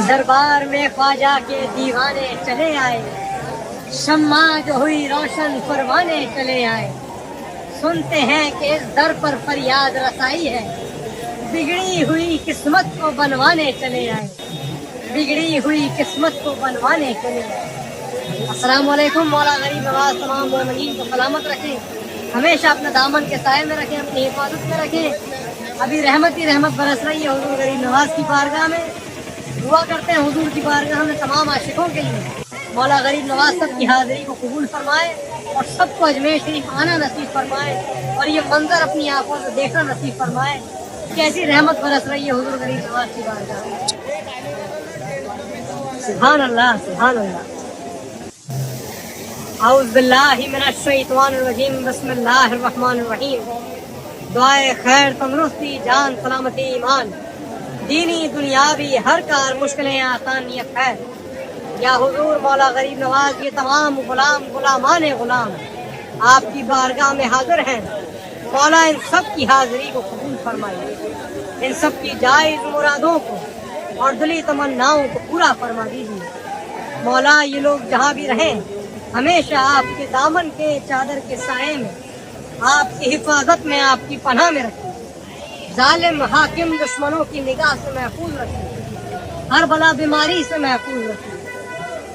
دربار میں خواجہ کے دیوانے چلے آئے، شمع جو ہوئی روشن پروانے چلے آئے۔ سنتے ہیں کہ اس در پر فریاد رسائی ہے، بگڑی ہوئی قسمت کو بنوانے چلے آئے، بگڑی ہوئی قسمت کو بنوانے چلے آئے۔ السلام علیکم۔ مولا غریب نواز تمام مومنین کو سلامت رکھیں، ہمیشہ اپنے دامن کے سائے میں رکھیں، اپنی حفاظت میں رکھیں۔ ابھی رحمت ہی رحمت برس رہی ہے حضور غریب نواز کی بارگاہ میں۔ دعا کرتے ہیں حضور کی بارگاہ میں تمام عاشقوں کے لیے مولا غریب نواز سب کی حاضری کو قبول فرمائے اور سب کو اجمیر شریف آنا نصیب فرمائے اور یہ منظر اپنی آنکھوں سے دیکھنا نصیب فرمائے۔ کیسی رحمت برس رہی ہے حضور غریب نواز کی بارگاہ میں۔ سبحان اللہ، سبحان اللہ۔ اعوذ باللہ من الشیطان الرجیم، بسم اللہ الرحمن الرحیم۔ دعائے خیر، تندرستی، جان، سلامتی، ایمان، دینی دنیاوی ہر کار، مشکلیں آسانیت خیر۔ یا حضور مولا غریب نواز یہ تمام غلامان غلام آپ کی بارگاہ میں حاضر ہیں، مولا ان سب کی حاضری کو قبول فرمائیے، ان سب کی جائز مرادوں کو اور دلی تمناؤں کو پورا فرما دیجیے۔ مولا یہ لوگ جہاں بھی رہیں ہمیشہ آپ کے دامن کے چادر کے سائے میں، آپ کی حفاظت میں، آپ کی پناہ میں رکھیں، ظالم حاکم دشمنوں کی نگاہ سے محفوظ رکھیں، ہر بلا بیماری سے محفوظ رکھیں۔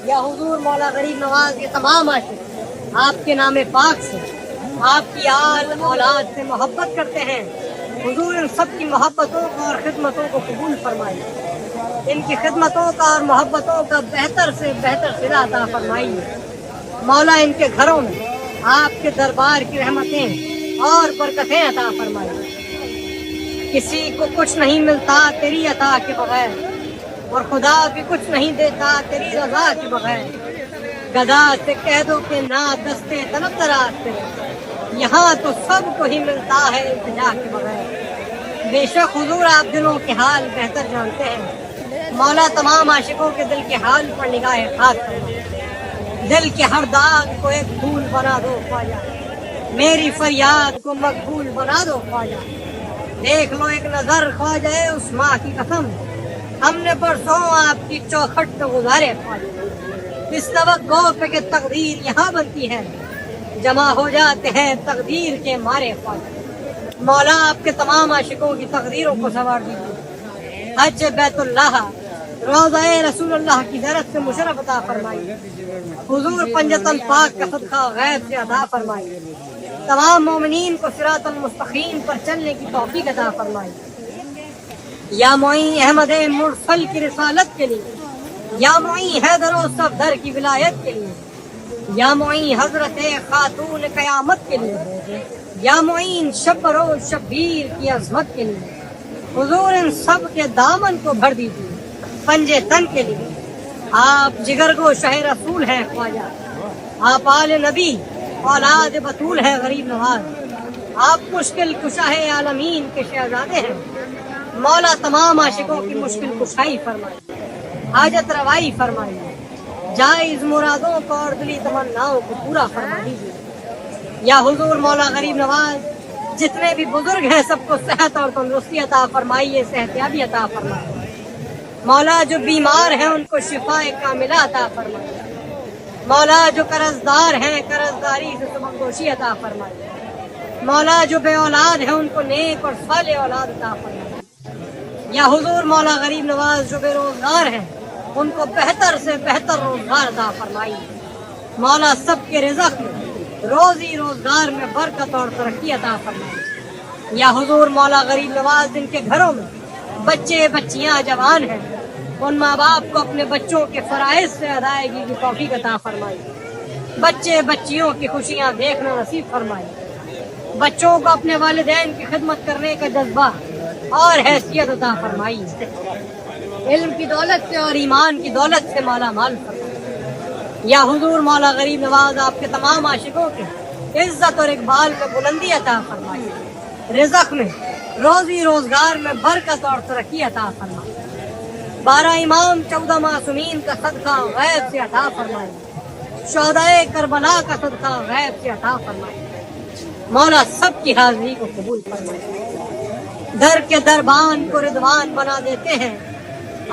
یا حضور مولا غریب نواز یہ تمام عاشق آپ کے نام پاک سے، آپ کی آل اولاد سے محبت کرتے ہیں، حضور ان سب کی محبتوں کو اور خدمتوں کو قبول فرمائیے، ان کی خدمتوں کا اور محبتوں کا بہتر سے بہتر صلہ عطا فرمائیے۔ مولا ان کے گھروں میں آپ کے دربار کی رحمتیں اور برکتیں عطا فرمائیے۔ کسی کو کچھ نہیں ملتا تیری عطا کے بغیر، اور خدا بھی کچھ نہیں دیتا تیری رضا کے بغیر۔ گدا سے کہہ دو کہ نہ دستے طلب دراز سے، یہاں تو سب کو ہی ملتا ہے التجا کے بغیر۔ بے شک حضور آپ دلوں کے حال بہتر جانتے ہیں، مولا تمام عاشقوں کے دل کے حال پر نگاہ خاص کرنا، دل کے ہر داغ کو ایک پھول بنا دو خواجہ، میری فریاد کو مقبول بنا دو خواجہ۔ دیکھ لو ایک نظر خواجہ اس ماں کی قسم، ہم نے برسوں آپ کی چوکھٹ پہ گزارے خواجہ، اس توقع پہ کہ تقدیر یہاں بنتی ہے، جمع ہو جاتے ہیں تقدیر کے مارے خواجہ۔ مولا آپ کے تمام عاشقوں کی تقدیروں کو سنوار دیجیے، حج بیت اللہ، روضہ رسول اللہ کی زیارت سے مشرف عطا فرمائیے، حضور پنجتن پاک کا صدقہ غیب سے عطا فرمائیے، تمام مومنین کو صراط المستقیم پر چلنے کی توفیق عطا فرمائیے۔ یا معین احمد مرسل کی رسالت کے لیے، یا معین حیدر و صفدر کی ولایت کے لیے، یا معین حضرت خاتون قیامت کے لیے، یا معین شب روز شبیر کی عظمت کے لیے، حضور ان سب کے دامن کو بھر دیجیے پنجے تن کے لیے۔ آپ جگر گو شہ رسول ہیں خواجہ، آپ آل نبی اولاد بطول ہے غریب نواز، آپ مشکل کشا ہے عالمین کے شہزادے ہیں، مولا تمام عاشقوں کی مشکل کشائی فرمائیے، حاجت روائی فرمائیے، جائز مرادوں کو اور دلی تمناؤں کو پورا فرما دیجیے۔ یا حضور مولا غریب نواز جتنے بھی بزرگ ہیں سب کو صحت اور تندرستی عطا فرمائیے، صحت یابی عطا فرمائیے۔ مولا جو بیمار ہیں ان کو شفا کاملہ عطا فرمائیے، مولا جو قرضدار ہیں قرضداری سے سبکدوشی عطا فرمائیے، مولا جو بے اولاد ہیں ان کو نیک اور صالح اولاد عطا فرمائیے۔ یا حضور مولا غریب نواز جو بے روزگار ہیں ان کو بہتر سے بہتر روزگار عطا فرمائیے، مولا سب کے رزق میں روزی روزگار میں برکت اور ترقی عطا فرمائیے۔ یا حضور مولا غریب نواز جن کے گھروں میں بچے بچیاں جوان ہیں ان ماں باپ کو اپنے بچوں کے فرائض سے ادائیگی کی توفیق عطا فرمائیے، بچے بچیوں کی خوشیاں دیکھنا نصیب فرمائیے، بچوں کو اپنے والدین کی خدمت کرنے کا جذبہ اور حیثیت عطا فرمائیے، علم کی دولت سے اور ایمان کی دولت سے مالا مال فرمائیے۔ یا حضور مولا غریب نواز آپ کے تمام عاشقوں کے عزت اور اقبال میں بلندی عطا فرمائیے، رزق میں روزی روزگار میں برکت اور ترقی عطا فرمائیے، 12 امام 14 معصومین کا صدقہ غیب سے عطا فرمائیے، شہدائے کربلا کا صدقہ غیب سے عطا فرمائیے۔ مولا سب کی حاضری کو قبول فرمائیے، در کے دربان کو رضوان بنا دیتے ہیں،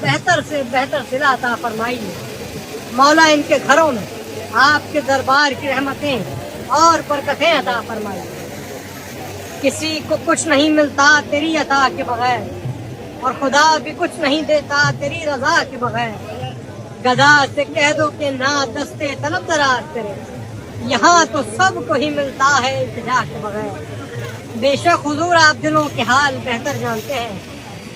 بہتر سے بہتر صلہ عطا فرمائیے۔ مولا ان کے گھروں میں آپ کے دربار کی رحمتیں اور برکتیں عطا فرمائیے۔ کسی کو کچھ نہیں ملتا تیری عطا کے بغیر، اور خدا بھی کچھ نہیں دیتا تیری رضا کے بغیر۔ گدا سے کہہ دو کہ نہ دستے طلب دراز کرے، یہاں تو سب کو ہی ملتا ہے التجا کے بغیر۔ بے شک حضور آپ دلوں کے حال بہتر جانتے ہیں،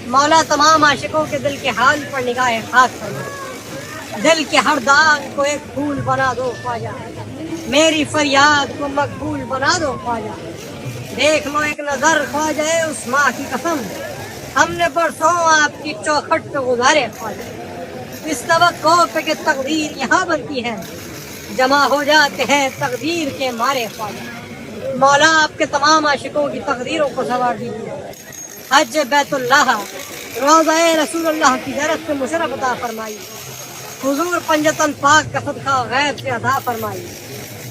مولا تمام عاشقوں کے دل کے حال پر نگاہ خاص فرمائے۔ دل کے ہر داغ کو ایک پھول بنا دو خواجہ، میری فریاد کو مقبول بنا دو خواجہ۔ دیکھ لو ایک نظر خواجہ اس ماں کی قسم، ہم نے برسوں آپ کی چوکھٹ پہ گزارے خواجہ۔ اس توقع پہ کہ تقدیر یہاں بنتی ہے، جمع ہو جاتے ہیں تقدیر کے مارے خواجہ۔ مولا آپ کے تمام عاشقوں کی تقدیروں کو سنوار دیجیے۔ حج بیت اللہ، روضہ رسول اللہ کی زیارت سے مشرف عطا فرمائی۔ حضور پنجتن پاک کا صدقہ غیب سے عطا فرمائی۔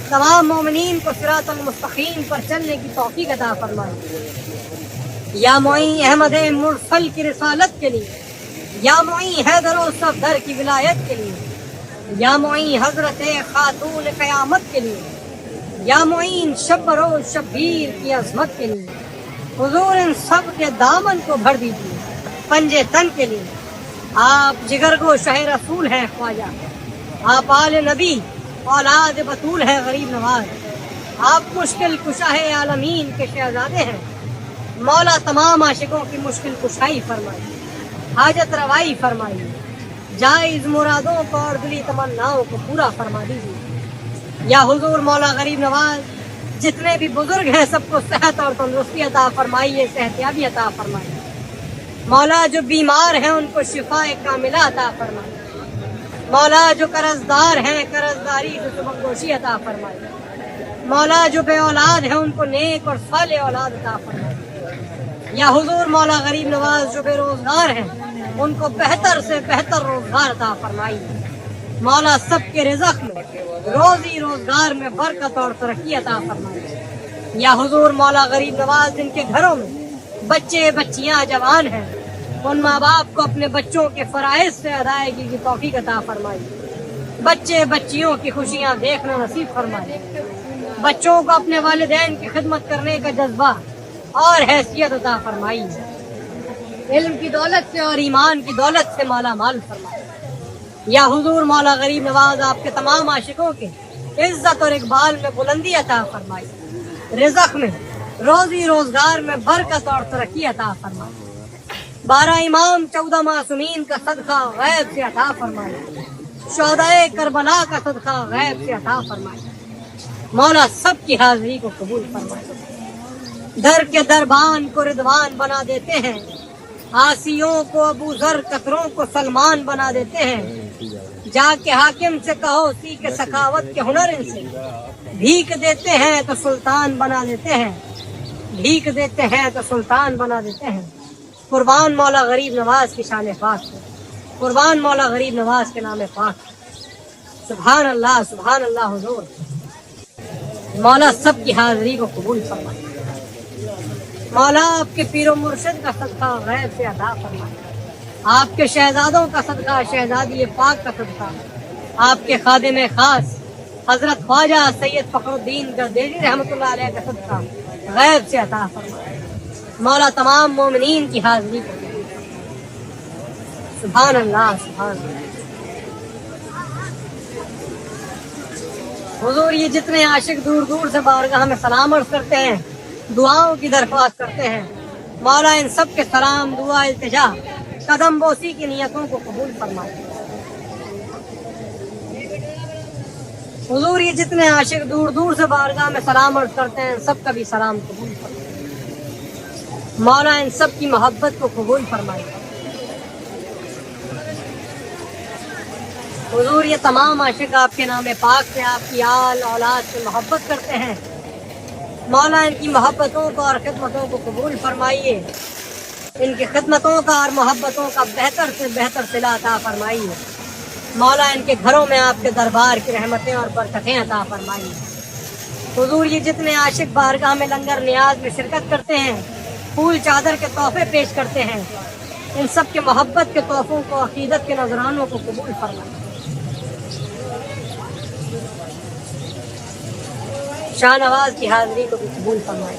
تمام مومنین کو صراط المستقیم پر چلنے کی توفیق عطا فرمائی۔ یا معین احمد مرسل کی رسالت کے لیے، یا معین حیدر و صفدر کی ولایت کے لیے، یا معین حضرت خاتون قیامت کے لیے، یا معین شبر و شبیر کی عظمت کے لیے، حضور ان سب کے دامن کو بھر دیجیے پنجے تن کے لیے۔ آپ جگر گو شہ رسول ہیں خواجہ، آپ آل نبی اولاد بطول ہے غریب نواز، آپ مشکل کشا عالمین کے شہزادے ہیں۔ مولا تمام عاشقوں کی مشکل کشائی فرمائی، حاجت روائی فرمائی، جائز مرادوں کو اور دلی تمناؤں کو پورا فرما دیجیے۔ یا حضور مولا غریب نواز جتنے بھی بزرگ ہیں سب کو صحت اور تندرستی عطا فرمائیے، صحت یابی عطا فرمائیے۔ مولا جو بیمار ہیں ان کو شفا کاملہ عطا فرمائیے۔ مولا جو قرض دار ہیں قرض داری کو سبکدوشی عطا فرمائیے۔ مولا جو بے اولاد ہیں ان کو نیک اور صالح اولاد عطا فرمائیے۔ یا حضور مولا غریب نواز جو بے روزگار ہیں ان کو بہتر سے بہتر روزگار عطا فرمائیے۔ مولا سب کے رزق میں روزی روزگار میں برکت اور ترقی عطا فرمائیے۔ یا حضور مولا غریب نواز جن کے گھروں میں بچے بچیاں جوان ہیں ان ماں باپ کو اپنے بچوں کے فرائض سے ادائیگی کی توفیق عطا فرمائیے۔ بچے بچیوں کی خوشیاں دیکھنا نصیب فرمائیے۔ بچوں کو اپنے والدین کی خدمت کرنے کا جذبہ اور حیثیت عطا فرمائیے۔ علم کی دولت سے اور ایمان کی دولت سے مالا مال فرمائیے۔ یا حضور مولا غریب نواز آپ کے تمام عاشقوں کے عزت اور اقبال میں بلندی عطا فرمائیے، رزق میں روزی روزگار میں برکت اور ترقی عطا فرمائیے۔ 12 امام 14 معصومین کا صدقہ غیب سے عطا فرمائیے، شہدائے کربلا کا صدقہ غیب سے عطا فرمائیے۔ مولا سب کی حاضری کو قبول فرمائیے۔ در کے دربان کو رضوان بنا دیتے ہیں، عاصیوں کو ابو ذر قطروں کو سلمان بنا دیتے ہیں۔ جا کے حاکم سے کہو سیکھ سخاوت کے ہنر ان سے، بھیک دیتے ہیں تو سلطان بنا دیتے ہیں، بھیک دیتے ہیں تو سلطان بنا دیتے ہیں۔ قربان مولا غریب نواز کی شان پاک ہے، قربان مولا غریب نواز کے نام پاک ہے۔ سبحان اللہ حضور مولا سب کی حاضری کو قبول فرمائے۔ مولا آپ کے پیر و مرشد کا صدقہ غیب سے عطا فرمائے، آپ کے شہزادوں کا صدقہ شہزادی پاک کا صدقہ، آپ کے خادم خاص حضرت خواجہ سید فخر الدین گردیری رحمۃ اللہ علیہ کا صدقہ غیب سے عطا فرمائے۔ مولا تمام مومنین کی حاضری کو سبحان اللہ۔ حضور یہ جتنے عاشق دور دور سے بارگاہ میں سلام عرض کرتے ہیں، دعاؤں کی درخواست کرتے ہیں، مولا ان سب کے سلام دعا التجا قدم بوسی کی نیتوں کو قبول فرمائے۔ حضور یہ جتنے عاشق دور دور سے بارگاہ میں سلام عرض کرتے ہیں سب کا بھی سلام قبول فرمائے۔ مولا ان سب کی محبت کو قبول فرمائے۔ حضور یہ تمام عاشق آپ کے نام پاک سے آپ کی آل اولاد سے محبت کرتے ہیں، مولا ان کی محبتوں کو اور خدمتوں کو قبول فرمائیے، ان کی خدمتوں کا اور محبتوں کا بہتر سے بہتر صلہ عطا فرمائیے۔ مولا ان کے گھروں میں آپ کے دربار کی رحمتیں اور برکتیں عطا فرمائیے۔ حضور یہ جتنے عاشق بارگاہ میں لنگر نیاز میں شرکت کرتے ہیں، پھول چادر کے تحفے پیش کرتے ہیں، ان سب کے محبت کے تحفوں کو، عقیدت کے نذرانوں کو قبول فرمائے۔ شاہ نواز کی حاضری کو بھی قبول فرمائے،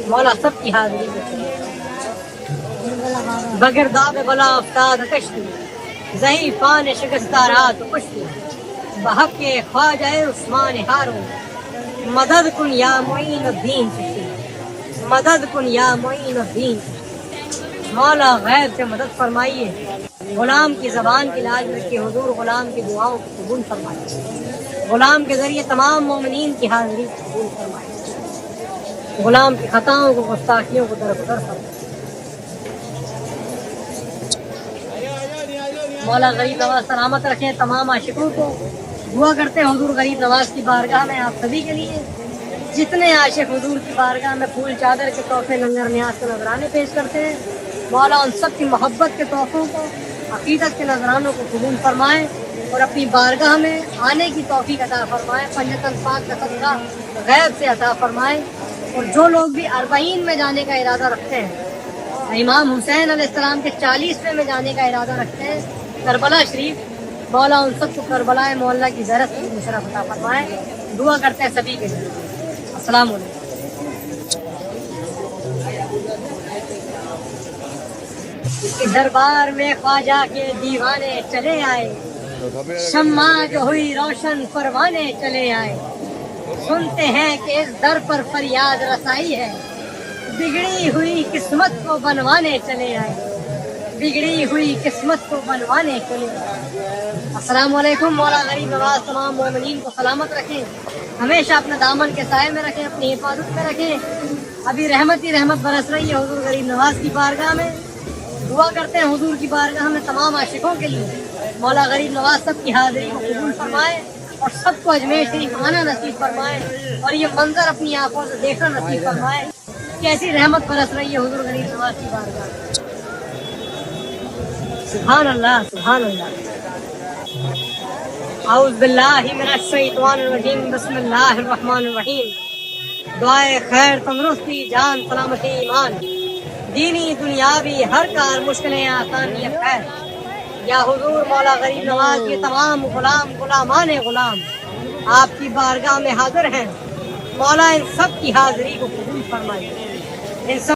مولا سب کی حاضری کو قبول فرمائے۔ بگرداب بلا افتاد کشتی، ضعیفان شکستہ رات کشتی، بحق کے خواجہ عثمان ہارون، مدد کن یا معین الدین چشتی، مدد کن یا معین الدین۔ مولا غیب سے مدد فرمائیے، غلام کی زبان کی لاج رکھے، حضور غلام کی دعاؤں کو قبول فرمائیے، غلام کے ذریعے تمام مومنین کی حاضری کو قبول فرمائیے، غلام کی خطاؤں کو، گستاخیوں کو درگزر فرمائیے۔ مولا غریب نواز سلامت رکھیں تمام عاشقوں کو۔ دعا کرتے ہیں حضور غریب نواز کی بارگاہ میں آپ سبھی کے لیے، جتنے عاشق حضور کی بارگاہ میں پھول چادر کے تحفے، لنگر نیاز کے نذرانے پیش کرتے ہیں، مولا ان سب کی محبت کے تحفوں کو، عقیدت کے نذرانوں کو قبول فرمائے اور اپنی بارگاہ میں آنے کی توفیق عطا فرمائے، پنجتن پاک کا صدقہ غیب سے عطا فرمائے۔ اور جو لوگ بھی اربعین میں جانے کا ارادہ رکھتے ہیں، امام حسین علیہ السلام کے 40ویں میں جانے کا ارادہ رکھتے ہیں کربلا شریف، مولا ان سب کو کربلا مولا کی زیارت کی مشرف عطا فرمائے۔ دعا کرتے ہیں سبھی کے لیے۔ السلام علیکم۔ دربار میں خواجہ کے دیوانے چلے آئے، شمع جو ہوئی روشن پروانے چلے آئے، سنتے ہیں کہ اس در پر فریاد رسائی ہے، بگڑی ہوئی قسمت کو بنوانے چلے آئے، بگڑی ہوئی قسمت کو بنوانے چلے آئے۔ السلام علیکم۔ مولا غریب نواز تمام مومنین کو سلامت رکھیں، ہمیشہ اپنے دامن کے سائے میں رکھیں، اپنی حفاظت میں رکھیں۔ ابھی رحمت ہی رحمت برس رہی ہے حضور غریب نواز کی بارگاہ میں۔ دعا کرتے ہیں حضور کی بارگاہ میں تمام عاشقوں کے لیے، مولا غریب نواز سب کی حاضری کو قبول فرمائے اور سب کو اجمیر شریف آنا نصیب فرمائے اور یہ منظر اپنی آنکھوں سے دیکھنا نصیب فرمائے۔ کیسی رحمت برس رہی ہے حضور غریب نواز کی بارگاہ میں۔ سبحان اللہ، سبحان اللہ۔ اعوذ باللہ من الشیطان الرجیم، بسم اللہ الرحمن الرحیم۔ دعائے خیر، تندرستی، جان سلامتی، ایمان، دینی دنیاوی ہر کار مشکلیں آسانیت خیر۔ یا حضور مولا غریب نواز یہ تمام غلام، غلامان غلام آپ کی بارگاہ میں حاضر ہیں، مولا ان سب کی حاضری کو قبول فرمائیے، ان سب